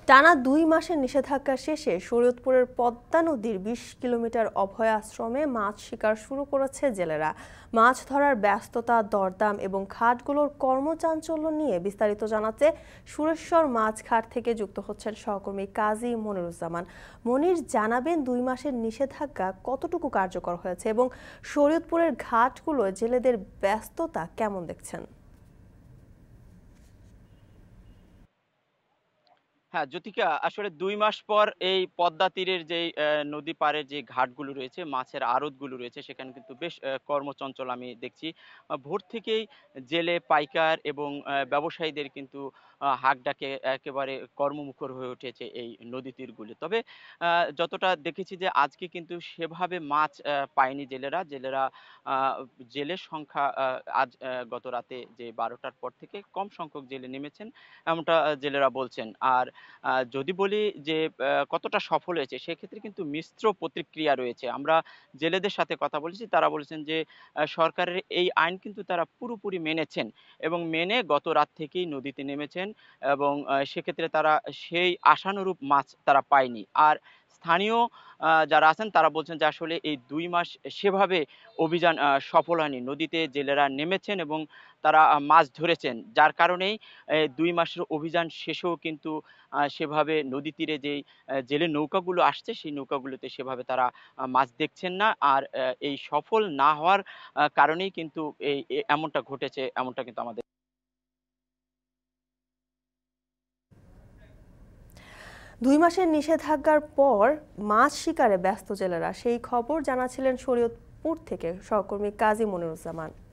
টানা ২ মাসের নিষেধাজ্ঞা শেষে শরীয়তপুরের পদ্মা নদীর ২০ কিলোমিটার অভয় আশ্রমে মাছ শিকার শুরু করেছে জেলেরা। মাছ ধরার ব্যস্ততা, দরদাম এবং ঘাটগুলোর কর্মচাঞ্চল্য নিয়ে বিস্তারিত জানাতে সুরেশ্বর মাছ ঘাট থেকে যুক্ত হচ্ছেন সহকর্মী কাজী মনিরুজ্জামান। মনির জানাবেন ২ মাসের নিষেধাজ্ঞা কতটুকু কার্যকর হয়েছে এবং শরীয়তপুরের ঘাটগুলো জেলেদের ব্যস্ততা কেমন দেখছেন। হ্যাঁ, জ্যোতিকা আসলে ২ মাস পর এই পদ্মা তীরের যেই নদী পাড়ের যে ঘাটগুলো রয়েছে, মাছের আড়তগুলো রয়েছে সেখানে কিন্তু বেশ কর্মচঞ্চল আমি দেখছি। ভোর থেকেই জেলে, পাইকার এবং ব্যবসায়ীদের কিন্তু হাঁক ডাকে একেবারে কর্মমুখর হয়ে উঠেছে এই নদী তীরগুলি। তবে আ যতটা দেখেছি যে আজকে কিন্তু সেভাবে মাছ পায়নি জেলেরা। আ জেলের সংখ্যা আজ গত রাতে যে ১২ টার পর থেকে কম সংখ্যক জেলে নেমেছেন, এমনটা জেলেরা বলছেন। আর যদি বলি যে কতটা সফল হয়েছে সেক্ষেত্রে কিন্তু মিশ্র প্রতিক্রিয়া রয়েছে। আমরা জেলেদের সাথে কথা বলেছি, তারা বলেছেন যে সরকারের এই আইন কিন্তু তারা পুরোপুরি মেনেছেন এবং মেনে গত রাত থেকেই নদীতে নেমেছেন এবং সেক্ষেত্রে তারা সেই আশানুরূপ মাছ তারা পায়নি। আর স্থানীয় যারা আছেন তারা বলছেন যে আসলে এই ২ মাস সেভাবে অভিযান সফল হয়নি। নদীতে জেলেরা নেমেছেন এবং তারা মাছ ধরেছেন। যার কারণেই ২ মাসের অভিযান শেষেও কিন্তু সেভাবে নদী তীরে যেই জেলের নৌকাগুলো আসছে সেই নৌকাগুলোতে সেভাবে তারা মাছ দেখছেন না। আর এই সফল না হওয়ার কারণেই কিন্তু এমনটা ঘটেছে, এমনটা কিন্তু আমাদের ২ মাসের নিষেধাজ্ঞার পর মাছ শিকারে ব্যস্ত জেলেরা, সেই খবর জানাছিলেন শরীয়তপুর থেকে সহকর্মী কাজী মনিরুজ্জামান।